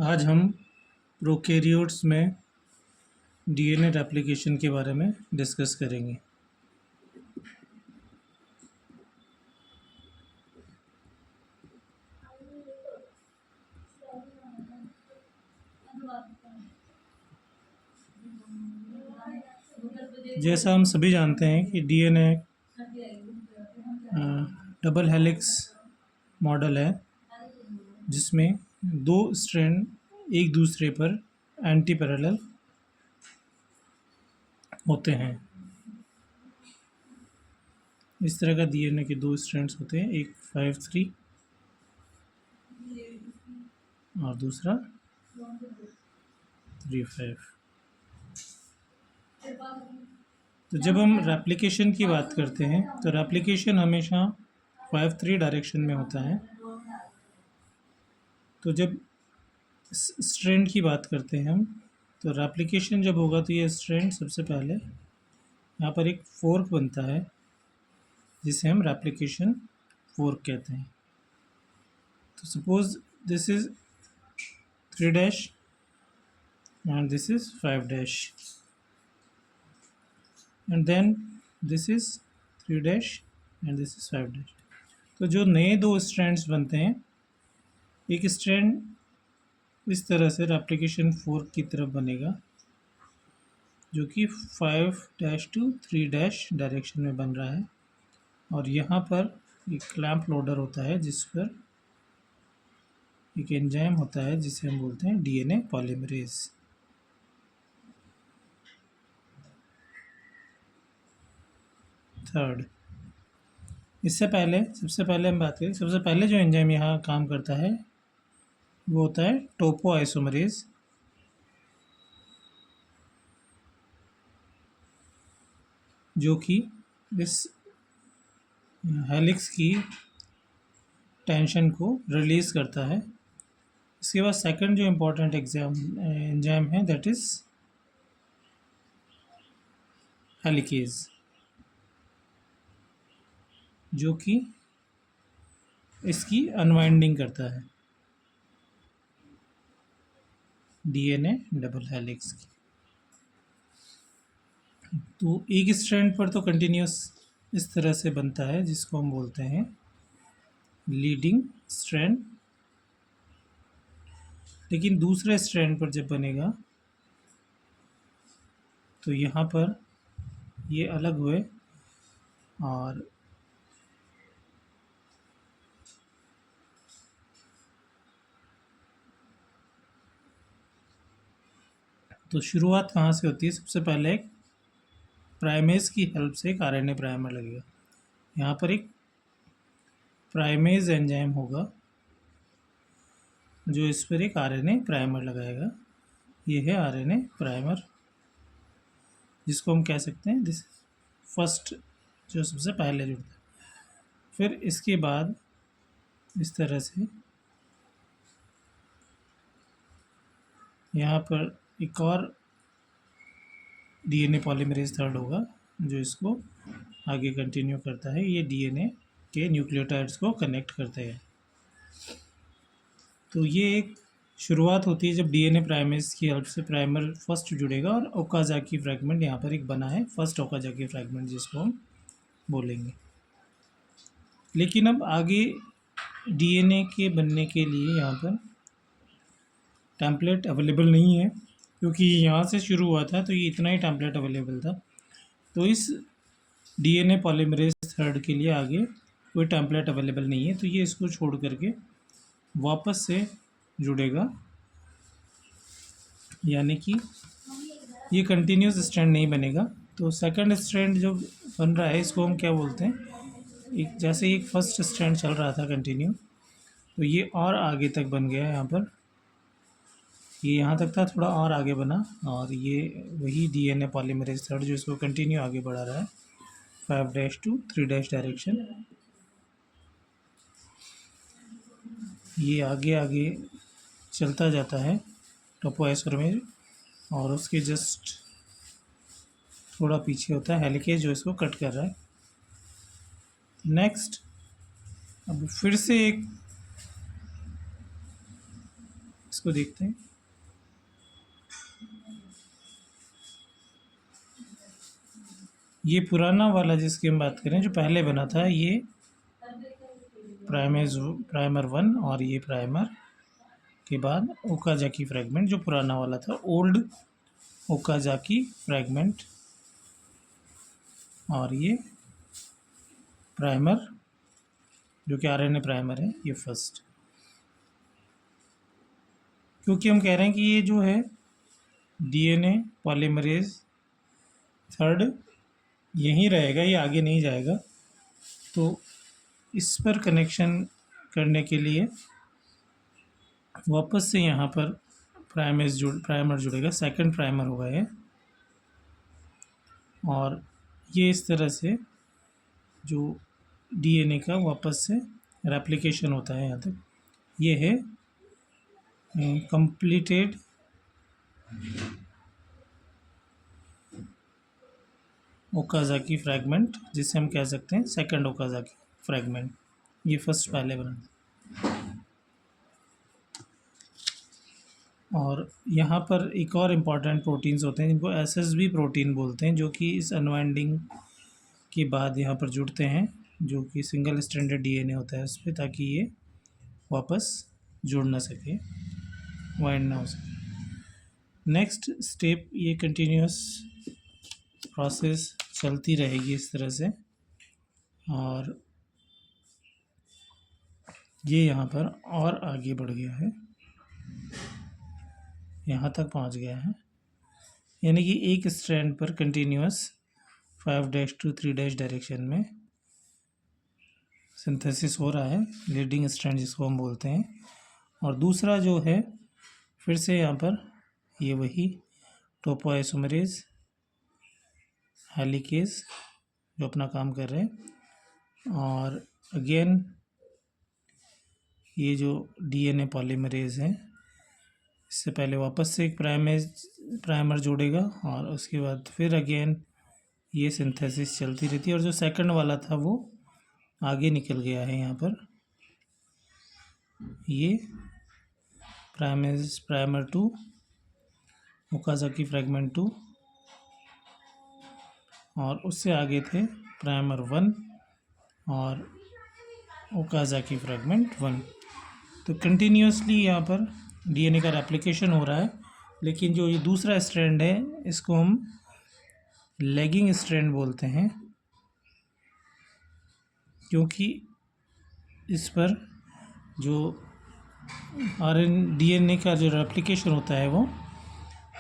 आज हम प्रोकैरियोट्स में डीएनए रेप्लिकेशन के बारे में डिस्कस करेंगे। जैसा हम सभी जानते हैं कि डीएनए डबल हेलिक्स मॉडल है, जिसमें दो स्ट्रैंड एक दूसरे पर एंटी पैरेलल होते हैं। इस तरह का डीएनए के दो स्ट्रैंड्स होते हैं, एक 5'3" और दूसरा 3'5". तो जब हम रेप्लिकेशन की बात करते हैं तो रेप्लिकेशन हमेशा 5'3" डायरेक्शन में होता है। तो जब स्ट्रैंड की बात करते हैं हम, तो रेप्लिकेशन जब होगा तो ये स्ट्रैंड सबसे पहले यहाँ पर एक फोर्क बनता है, जिसे हम रेप्लिकेशन फोर्क कहते हैं। तो suppose this is 3' and this is 5' and then this is 3' and this is 5'। तो जो नए दो स्ट्रैंड्स बनते हैं, एक स्ट्रैंड इस तरह से रेप्लिकेशन फोर्क की तरफ बनेगा, जो कि 5' to 3' डायरेक्शन में बन रहा है, और यहाँ पर एक क्लैंप लोडर होता है, जिस पर एक एंजाइम होता है जिसे हम बोलते हैं डीएनए पॉलीमरेज। थर्ड, इससे पहले सबसे पहले हम बात करें, सबसे पहले जो एंजाइम यहाँ काम करता है वो होता है टोपो आइसोमरेज, जो कि इस हेलिक्स की टेंशन को रिलीज़ करता है। इसके बाद सेकंड जो इम्पोर्टेंट एंजाइम है, दैट इज़ हेलिकेज, जो कि इसकी अनवाइंडिंग करता है डीएनए डबल हेलिक्स की। तो एक स्ट्रैंड पर तो कंटिन्यूस इस तरह से बनता है, जिसको हम बोलते हैं लीडिंग स्ट्रैंड, लेकिन दूसरे स्ट्रैंड पर जब बनेगा तो यहाँ पर ये अलग हुए और तो शुरुआत कहाँ से होती है? सबसे पहले एक प्राइमेज की हेल्प से एक आरएनए प्राइमर लगेगा। यहाँ पर एक प्राइमेज एंजाइम होगा जो इस पर एक आरएनए प्राइमर लगाएगा। ये है आरएनए प्राइमर, जिसको हम कह सकते हैं दिस फर्स्ट, जो सबसे पहले जुड़ता है। फिर इसके बाद इस तरह से यहाँ पर एक और डीएनए पॉलीमरेज थर्ड होगा, जो इसको आगे कंटिन्यू करता है। ये डीएनए के न्यूक्लियोटाइड्स को कनेक्ट करते हैं। तो ये एक शुरुआत होती है जब डीएनए प्राइमेज की हेल्प से प्राइमर फर्स्ट जुड़ेगा, और ओकाजाकी फ्रैगमेंट यहाँ पर एक बना है, फर्स्ट ओकाजाकी फ्रैगमेंट जिसको हम बोलेंगे। लेकिन अब आगे डीएनए के बनने के लिए यहाँ पर टेम्पलेट अवेलेबल नहीं है, क्योंकि यहाँ से शुरू हुआ था तो ये इतना ही टेम्पलेट अवेलेबल था। तो इस डीएनए पॉलीमरेज थर्ड के लिए आगे कोई टेम्पलेट अवेलेबल नहीं है, तो ये इसको छोड़ करके वापस से जुड़ेगा, यानी कि ये कंटिन्यूस स्ट्रैंड नहीं बनेगा। तो सेकंड स्ट्रैंड जो बन रहा है, इसको हम क्या बोलते हैं, एक जैसे एक फर्स्ट स्ट्रैंड चल रहा था कंटिन्यू, तो ये और आगे तक बन गया। यहाँ पर ये यहाँ तक था, थोड़ा और आगे बना, और ये वही डीएनए पॉलीमरेज थर्ड जो इसको कंटिन्यू आगे बढ़ा रहा है 5' to 3' डायरेक्शन। ये आगे आगे चलता जाता है टोपोआइसोमरेज, और उसके जस्ट थोड़ा पीछे होता है हेलिकेज, जो इसको कट कर रहा है। नेक्स्ट, अब फिर से एक इसको देखते हैं। ये पुराना वाला जिसकी हम बात करें, जो पहले बना था, ये प्राइमर 1, और ये प्राइमर के बाद ओकाजाकी फ्रैगमेंट, जो पुराना वाला था, ओल्ड ओकाजाकी फ्रैगमेंट। और ये प्राइमर जो कि आरएनए प्राइमर है, ये फर्स्ट। क्योंकि हम कह रहे हैं कि ये जो है डीएनए पॉलीमरेज थर्ड यहीं रहेगा, ये आगे नहीं जाएगा, तो इस पर कनेक्शन करने के लिए वापस से यहाँ पर प्राइमर जुड़ेगा, सेकंड प्राइमर होगा ये। और ये इस तरह से जो डीएनए का वापस से रेप्लिकेशन होता है यहाँ तक, ये है कंप्लीटेड ओकाजाकी फ्रैगमेंट, जिसे हम कह सकते हैं सेकंड ओकाजाकी फ्रैगमेंट। ये फर्स्ट पहले बना। और यहाँ पर एक और इम्पॉर्टेंट प्रोटीन्स होते हैं जिनको एसएसबी प्रोटीन बोलते हैं, जो कि इस अनवाइंडिंग के बाद यहाँ पर जुड़ते हैं, जो कि सिंगल स्ट्रैंडेड डीएनए होता है उस पर, ताकि ये वापस जुड़ ना सके, वाइंड ना हो सके। नेक्स्ट स्टेप, ये कंटिन्यूस प्रोसेस चलती रहेगी इस तरह से, और ये यहाँ पर और आगे बढ़ गया है, यहाँ तक पहुँच गया है। यानी कि एक स्ट्रैंड पर कंटिन्यूस 5' to 3' डायरेक्शन में सिंथेसिस हो रहा है, लीडिंग स्ट्रैंड जिसको हम बोलते हैं। और दूसरा जो है, फिर से यहाँ पर ये वही टोपोआइसोमरेज हेलिकेज जो अपना काम कर रहे हैं। और अगेन ये जो डीएनए पॉलीमरेज है, इससे पहले वापस से एक प्राइमर जोड़ेगा, और उसके बाद फिर अगेन ये सिंथेसिस चलती रहती है। और जो सेकंड वाला था वो आगे निकल गया है, यहाँ पर ये प्राइमर 2 ओकाजाकी फ्रैगमेंट 2, और उससे आगे थे प्राइमर 1 और ओकाजाकी फ्रैगमेंट 1। तो कंटिन्यूसली यहाँ पर डीएनए का रेप्लिकेशन हो रहा है। लेकिन जो ये दूसरा स्ट्रैंड है, इसको हम लैगिंग स्ट्रैंड बोलते हैं, क्योंकि इस पर जो डीएनए का जो रेप्लिकेशन होता है वो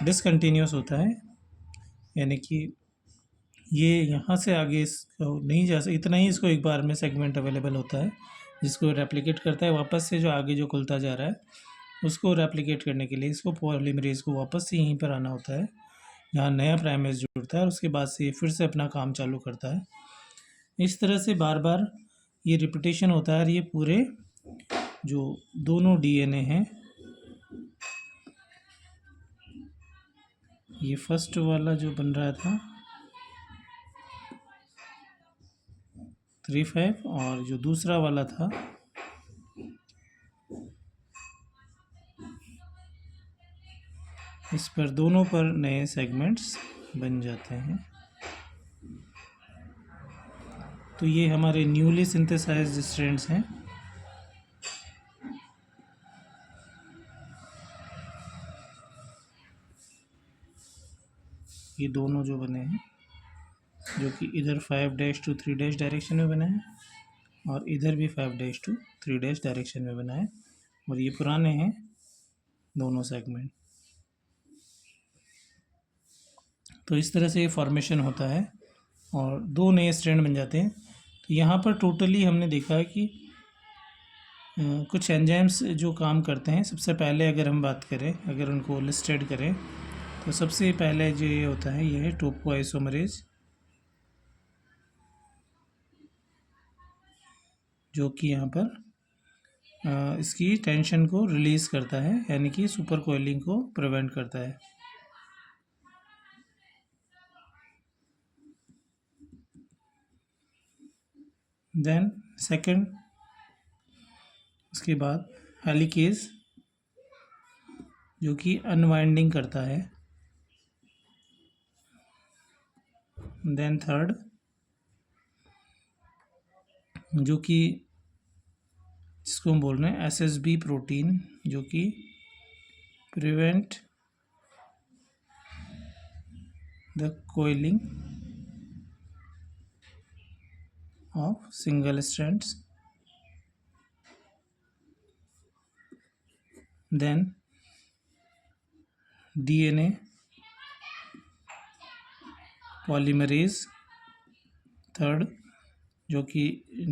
डिसकंटिन्यूस होता है। यानी कि ये यहाँ से आगे इसको नहीं जा सकता, इतना ही इसको एक बार में सेगमेंट अवेलेबल होता है जिसको रेप्लिकेट करता है। वापस से जो आगे जो खुलता जा रहा है उसको रेप्लिकेट करने के लिए इसको पॉलीमरेज को वापस से यहीं पर आना होता है, यहाँ नया प्राइमेज जुड़ता है, और उसके बाद से ये फिर से अपना काम चालू करता है। इस तरह से बार बार ये रिपीटेशन होता है। और ये पूरे जो दोनों डीएनए हैं, ये फर्स्ट वाला जो बन रहा था 3-5, और जो दूसरा वाला था इस पर, दोनों पर नए सेगमेंट्स बन जाते हैं। तो ये हमारे न्यूली सिंथेसाइज्ड स्ट्रैंड्स हैं। ये दोनों जो बने हैं, जो कि इधर 5' to 3' डायरेक्शन में बना है, और इधर भी 5' to 3' डायरेक्शन में बना है, और ये पुराने हैं दोनों सेगमेंट। तो इस तरह से ये फॉर्मेशन होता है और दो नए स्ट्रैंड बन जाते हैं। तो यहाँ पर टोटली हमने देखा है कि कुछ एंजाइम्स जो काम करते हैं। सबसे पहले अगर हम बात करें, अगर उनको लिस्टेड करें, तो सबसे पहले जो ये होता है, ये है टोपोआइसोमरेज, जो कि यहाँ पर इसकी टेंशन को रिलीज़ करता है, यानी कि सुपर कोइलिंग को प्रिवेंट करता है। देन सेकंड, उसके बाद हेलिकेज, जो कि अनवाइंडिंग करता है। देन थर्ड जो कि जिसको हम बोल रहे हैं SSB प्रोटीन, जो कि prevent the coiling of single strands. Then DNA polymerase third, जो कि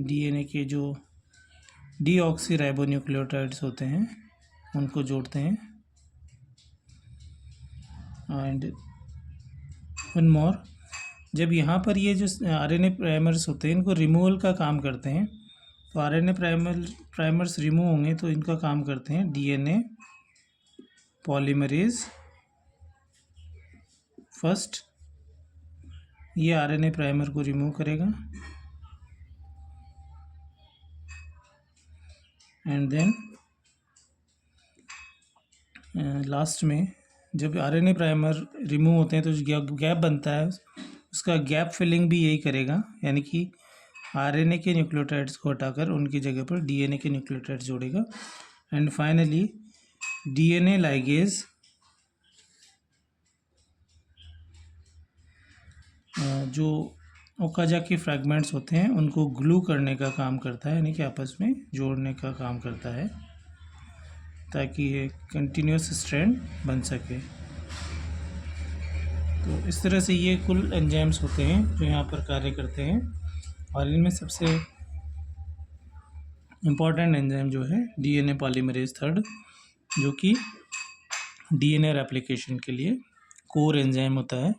DNA के जो डीऑक्सीराइबोन्यूक्लियोटाइड्स होते हैं उनको जोड़ते हैं। एंड वन मोर, जब यहाँ पर ये जो RNA प्राइमर्स होते हैं इनको रिमूवल का काम करते हैं, तो RNA प्राइमर्स रिमूव होंगे तो इनका काम करते हैं DNA पॉलीमरेज। फर्स्ट ये RNA प्राइमर को रिमूव करेगा एंड देन लास्ट में जब RNA प्राइमर रिमूव होते हैं तो जो गैप बनता है उसका गैप फिलिंग भी यही करेगा, यानी कि RNA के न्यूक्लियोटाइड्स को हटाकर उनकी जगह पर DNA के न्यूक्लियोटाइड्स जोड़ेगा। एंड फाइनली DNA लाइगेज जो ओकाजाकी फ्रैगमेंट्स होते हैं उनको ग्लू करने का काम करता है, यानी कि आपस में जोड़ने का काम करता है ताकि ये कंटिन्यूस स्ट्रैंड बन सके। तो इस तरह से ये कुल एंजाइम्स होते हैं जो यहाँ पर कार्य करते हैं, और इनमें सबसे इम्पॉर्टेंट एंजाइम जो है DNA पॉलीमरेज थर्ड, जो कि DNA रेप्लिकेशन के लिए कोर एंजाइम होता है।